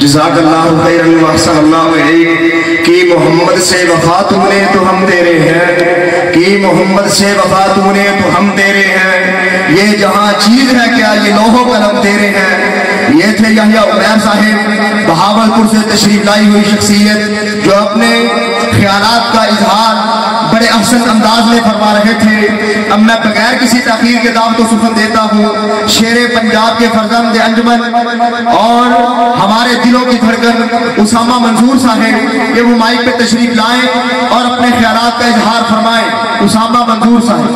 جزاک اللہ خیرا واحسن اللہ علیک کہ محمد سے وفا تم نے تو ہم تیرے ہیں، کہ محمد سے وفا تم نے تو ہم تیرے ہیں، یہ جہاں چیز ہے کیا یہ لوح و قلم تیرے ہیں۔ یہ تھے یحییٰ عمیر صاحب، بہاولپور سے تشریف لائی ہوئی شخصیت جو اپنے خیالات کا اظہار بڑے احسن انداز میں فرما رہے تھے۔ اب میں بغیر کسی تاخیر کے دعوت و سخن دیتا ہوں شیر پنجاب کے فرزند انجمن اور ہمارے دلوں کی دھڑکن اسامہ منظور صاحب، کہ وہ مائک پہ تشریف لائیں اور اپنے خیالات کا اظہار فرمائیں۔ اسامہ منظور صاحب۔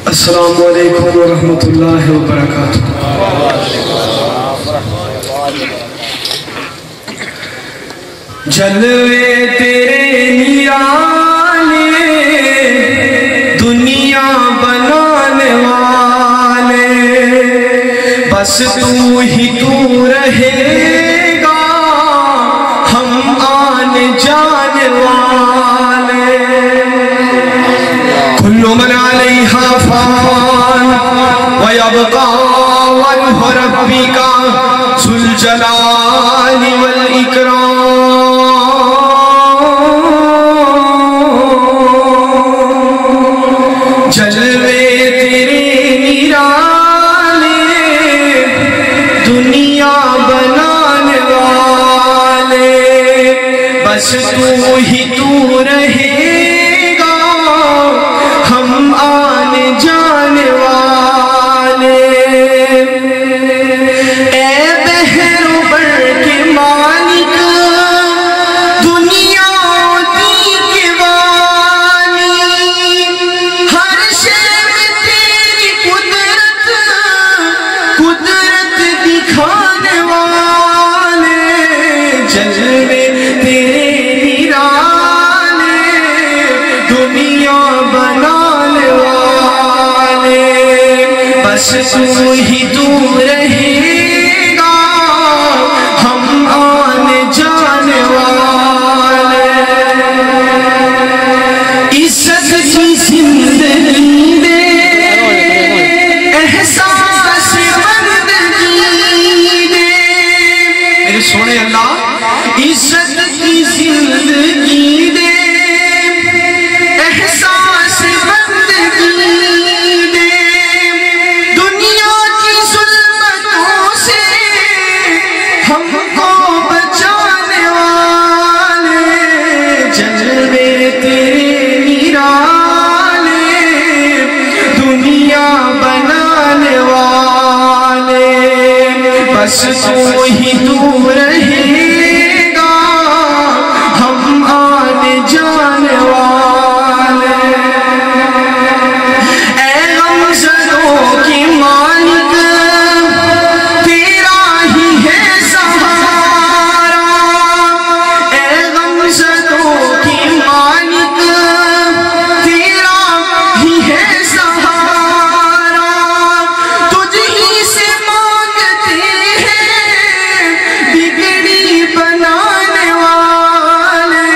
السلام علیکم ورحمۃ اللہ وبرکاتہ۔ جلوے تیرے نیالے دنیا بنانے والے، بس تو ہی تو رہے گا ہم آنے جانے والے۔ کل من علیہا فان ویبقا وجہ ربک ذو الجلال والاکرام۔ جلوے تیرے نرالے دنیا بنانے والے، بس تو ہی تو رہے گا ہم آنے جانے والے۔ اے بحر و بر کے مالک دنیا دی کے والی، ہر شے میں تیری قدرت دکھانے والے۔ جلوے تیرے نرالے دنیا بنانے والے، بس تو ہی تو رہے گا ہم آنے جانے والے۔ عزت کی زندگی دے احساس بندگی دے، میرے سونے اللہ عزت کی زندگی دے احساس بندگی دے، دنیا کی ظلمتوں سے ہم کو بچانے والے۔ جلوے تیرے نرالے دنیا بنانے والے، بس تو ہی تو رہے گا ہم آنے جانے والے۔ اے غمزدوں کی مالک تیرا ہی ہے سہارا، اے غمزدوں کی مالک تیرا ہی ہے سہارا، تجھ ہی سے مانگتے ہیں بگڑی بنانے والے۔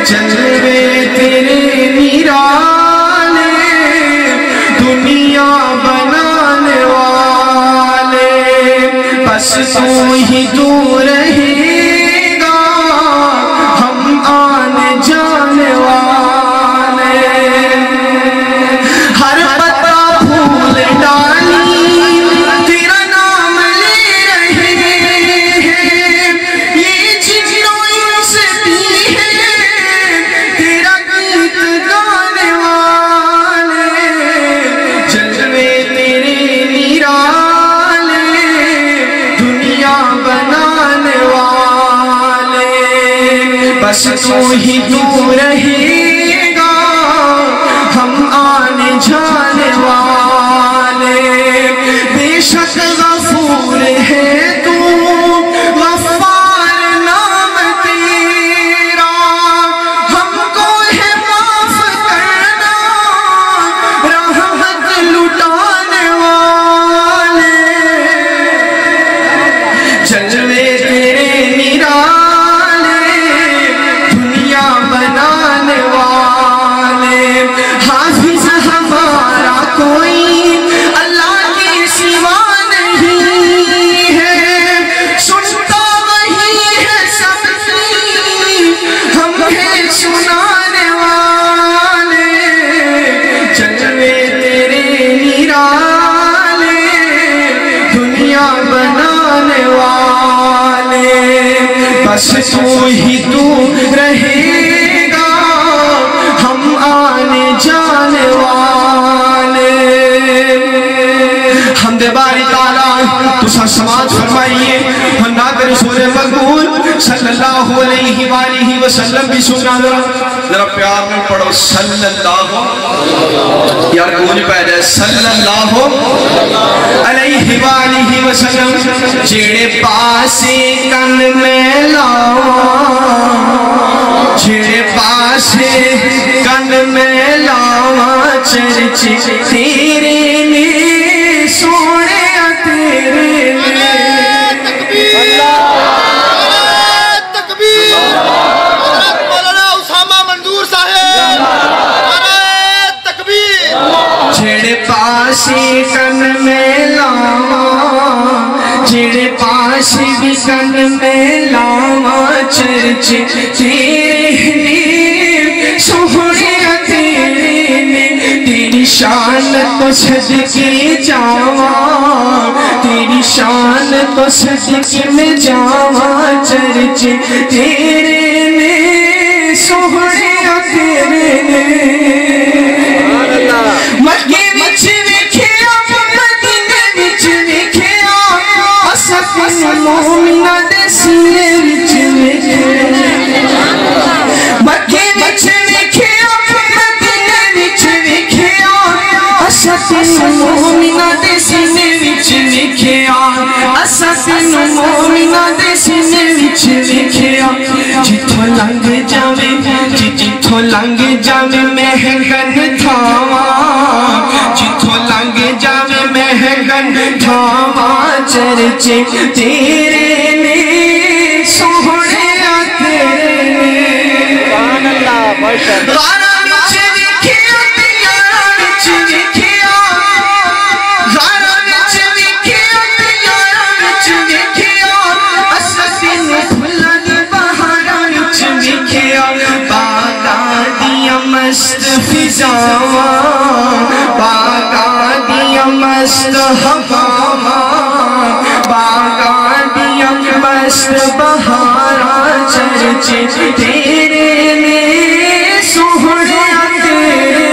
جلوے تیرے نرالے دنیا بنانے والے، بس تو ہی تو رہے گا ہم آنے جانے والے۔ ہر پتا پھول ڈالی تیرا نام لے رہے ہیں، یہ جنوں انس بھی ہیں تیرا گیت گانے والے۔ جلوے تیرے نرالے دنیا بنانے والے، بس تو ہی تو رہے گا ہم آنے جانے والے۔ بے شک غفور ہے تو غفار نام تیرا، ہم کو ہے معاف کرنا رحمت لٹانے والے۔ جلوے تیرے نرالے دنیا بنانے سنانے والے جلوے تیرے نرالے دنیا بنانے والے بس تو ہی تو رہے گا ہم آنے جانے والے حمد باری تعالیٰ تسا سماعت فرمائیے نعت رسول مقبول صلی اللہ علیہ وآلہ وسلم بھی سننا ذرا پیار میں پڑھو صلی اللہ یار گونج پہ جائے صلی اللہ علیہ وآلہ وسلم جیڑے پاسے کن میں لاواں جیڑے پاسے کن میں لاواں چرچے تیرے نے سونے تیرے نے جڑے پاسی کن میں لاواں جڑے پاسی بھی کن میں لاواں چرچے تیرے نے سونے تیرے نے تیری شان تو صدقے جاواں تیری شان تو صدقے میں جاواں چرچے تیرے نے سونے تیرے نے مکے وچ ویکھیا مدینے وچ ویکھیا اسد مومنہ دے سینے وچ ویکھیا مکے وچ ویکھیا مدینے وچ ویکھیا اسد مومنہ دے سینے وچ ویکھیا اسد مومنہ دے سینے وچ ویکھیا جتھوں لنگ جاویں جتھوں لنگ جاویں مہنگن تھاواں جتھوں لنگ جاویں مہنگن تھاواں چرچے تیرے نے سونے تیرے نے غارہ وچ ویکھیا تیارہ وچ ویکھیا غارہ وچ ویکھیا تیارہ وچ ویکھیا اسد پھلاں دی بہاراں وچ ویکھیا باغاں دیاں مست فضاواں باغاں دیاں مست ہواواں باغاں دیاں مست بہاراں چرچے تیرے نے سونے تیرے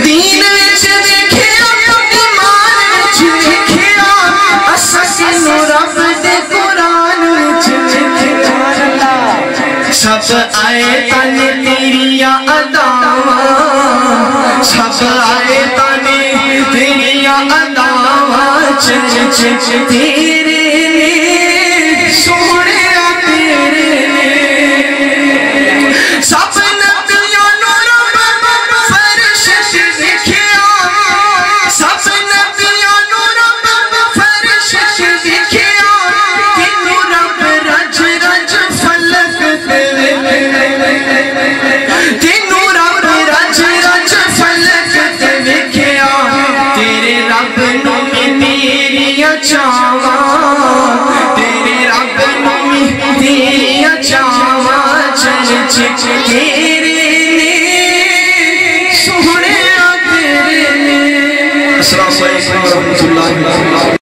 دین وچ ویکھیا ایمان وچ ویکھیا اسد نو رب دے قرآن وچ ویکھیا سب آئے تن تیریاں اداواں سب آئے تن تیریاں اداواں چرچے تیرے نے سونے تیرے نے سب نبیوں نو رب فرش ویکھیا سب نبیوں نو رب فرش ویکھیا تینوں رب رج رج فلک تینوں رب رج رج فلک ویکھیا تیرے رب نو تیریاں چاواں تیرے رب نو تیریاں چاواں چرچے تیرے نے سونے تیرے نے السلام علیکم ورحمۃ اللہ